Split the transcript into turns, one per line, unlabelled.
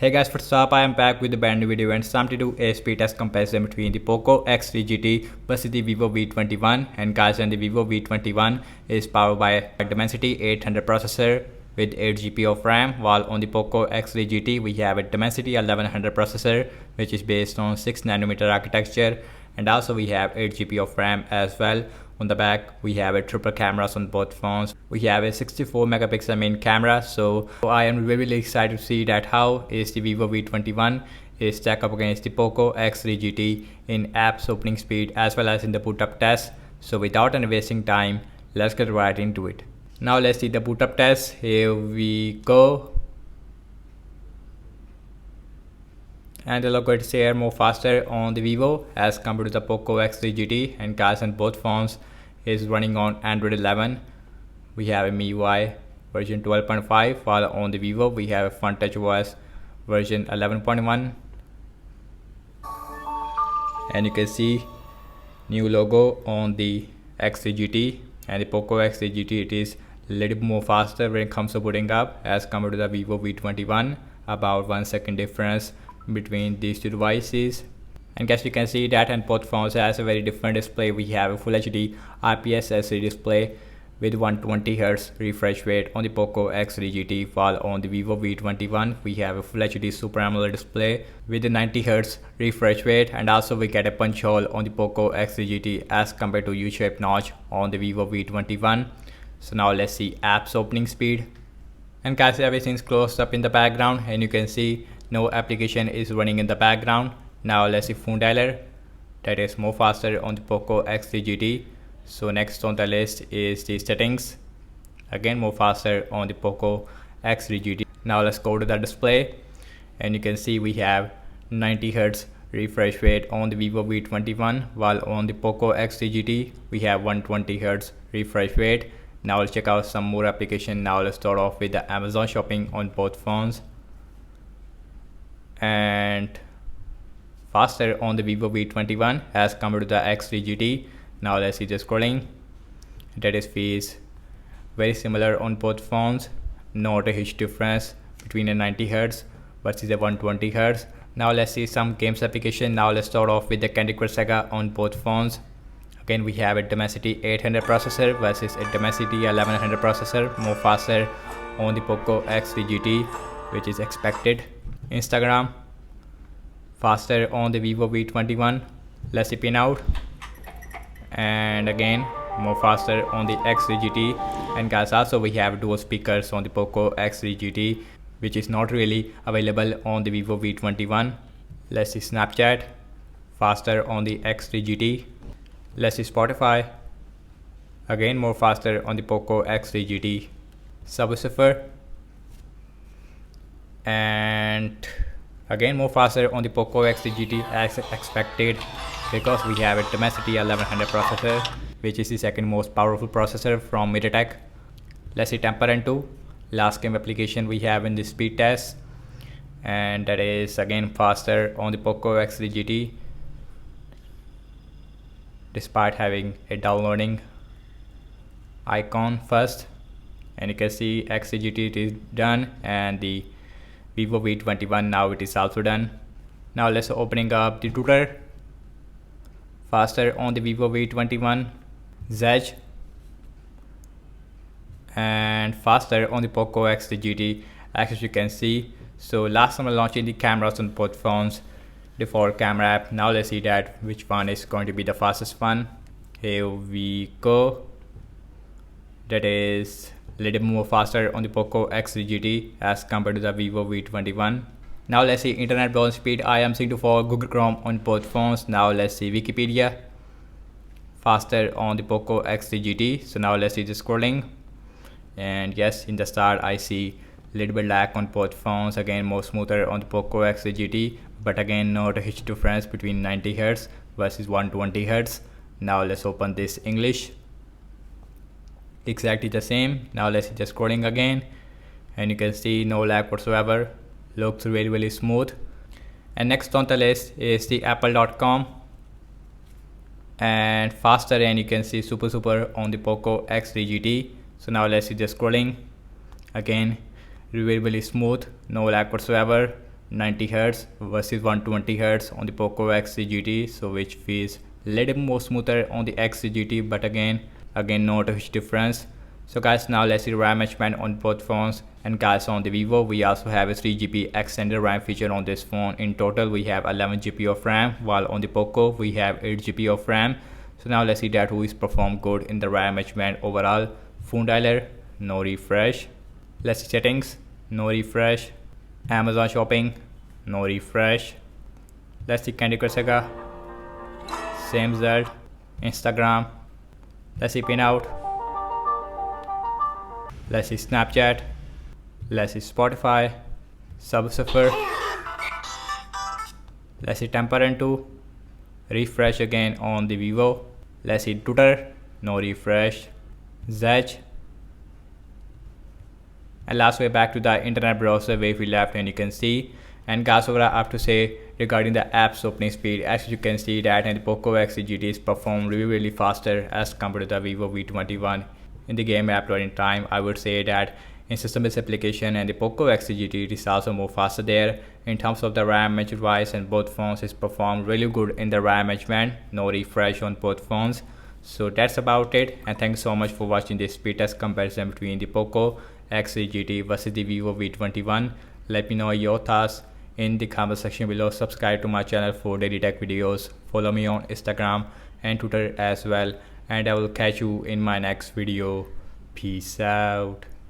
Hey guys, what's up? I am back with a brand new video and some to do a speed test comparison between the Poco X3 GT versus the Vivo V21. And guys, and the Vivo V21 is powered by a Dimensity 800 processor with 8 GB of RAM, while on the Poco X3 GT we have a Dimensity 1100 processor which is based on 6nm architecture, and also we have 8 GB of RAM as well. On the back we have a triple cameras on both phones. We have a 64 megapixel main camera, so I am really excited to see that how is the Vivo V21 is stack up against the Poco X3 GT in apps opening speed as well as in the boot up test. So without any wasting time, let's get right into it. Now let's see the boot up test. Here we go. And the logo is here more faster on the Vivo as compared to the Poco X3 GT, and guys, on both phones is running on Android 11. We have a MIUI version 12.5, while on the Vivo we have a Fun Touch OS version 11.1. and you can see new logo on the X3 GT, and the Poco X3 GT it is a little bit more faster when it comes to booting up as compared to the Vivo V21, about 1 second difference between these two devices. And guys, you can see that and both phones has a very different display. We have a Full HD IPS LCD display with 120Hz refresh rate on the Poco X3 GT, while on the Vivo V21 we have a Full HD Super AMOLED display with a 90Hz refresh rate, and also we get a punch hole on the Poco X3 GT as compared to U-shaped notch on the Vivo V21. So now let's see apps opening speed. And guys, everything's closed up in the background and you can see no application is running in the background. Now let's see phone dialer, that is more faster on the Poco X3 GT. So next on the list is the settings, again more faster on the Poco X3 GT. Now let's go to the display and you can see we have 90Hz refresh rate on the Vivo V21, while on the Poco X3 GT we have 120Hz refresh rate. Now let's check out some more application. Now let's start off with the Amazon shopping on both phones, and faster on the Vivo V21 as compared to the X3 GT. Now let's see the scrolling, that is feels very similar on both phones, not a huge difference between a 90Hz versus a 120Hz. Now let's see some games application. Now let's start off with the Candy Crush Saga on both phones. Again we have a Dimensity 800 processor versus a Dimensity 1100 processor, more faster on the Poco X3 GT, which is expected. Instagram faster on the Vivo V21, let's see pin out, and again more faster on the X3 GT. And guys, also we have dual speakers on the Poco X3 GT, which is not really available on the Vivo V21. Let's see Snapchat, faster on the X3 GT. Let's see Spotify, again more faster on the Poco X3 GT. Subwoofer, and again more faster on the Poco X3 GT as expected, because we have a Dimensity 1100 processor, which is the second most powerful processor from MediaTek. Let's see Temper Run 2, last game application we have in the speed test, and that is again faster on the Poco X3 GT despite having a downloading icon first. And you can see X3 GT it is done, and the Vivo V21 now it is also done. Now let's opening up the router, faster on the Vivo V21, Zedge, and faster on the Poco X3 GT as you can see. So last time I launching the cameras on both phones, default camera app. Now let's see that which one is going to be the fastest one. Here we go, that is a little more faster on the Poco X3 GT as compared to the Vivo V21. Now let's see internet browsing speed. I am seeing to for Google Chrome on both phones. Now let's see Wikipedia, faster on the Poco X3 GT. So now let's see the scrolling, and yes, in the start I see a little bit lag on both phones, again more smoother on the Poco X3 GT, but again not a huge difference between 90Hz versus 120Hz. Now let's open this English, exactly the same. Now let's see the scrolling again, and you can see no lag whatsoever, looks really smooth. And next on the list is the apple.com, and faster, and you can see super on the Poco X3 GT. So now let's see the scrolling, again really smooth, no lag whatsoever, 90Hz versus 120Hz on the Poco X3 GT, so which feels little more smoother on the X3 GT, but again not a huge difference. So guys, now let's see the RAM management on both phones. And guys, on the Vivo we also have a 3GB extended RAM feature on this phone. In total we have 11GB of RAM, while on the Poco we have 8GB of RAM. So now let's see that who is performed good in the RAM management overall. Phone dialer, no refresh. Let's see settings, no refresh. Amazon shopping, no refresh. Let's see Candy Crush Saga, same result. Instagram, let's see Pinout. Let's see Snapchat. Let's see Spotify, Subsuffer. Let's see Temperance 2. Refresh again on the Vivo. Let's see Twitter, no refresh. Zedge. And last way back to the internet browser where we left, and you can see. And guys, what I have to say regarding the app's opening speed, as you can see that and the Poco X3 GT is performed really faster as compared to the Vivo V21. In the game app loading time, I would say that in system-based application and the Poco X3 GT is also more faster there. In terms of the RAM management wise, and both phones is performed really good in the RAM management, no refresh on both phones. So that's about it, and thanks so much for watching this speed test comparison between the Poco X3 GT versus the Vivo V21. Let me know your thoughts in the comment section below. Subscribe to my channel for daily tech videos. Follow me on Instagram and Twitter as well, and I will catch you in my next video. Peace out.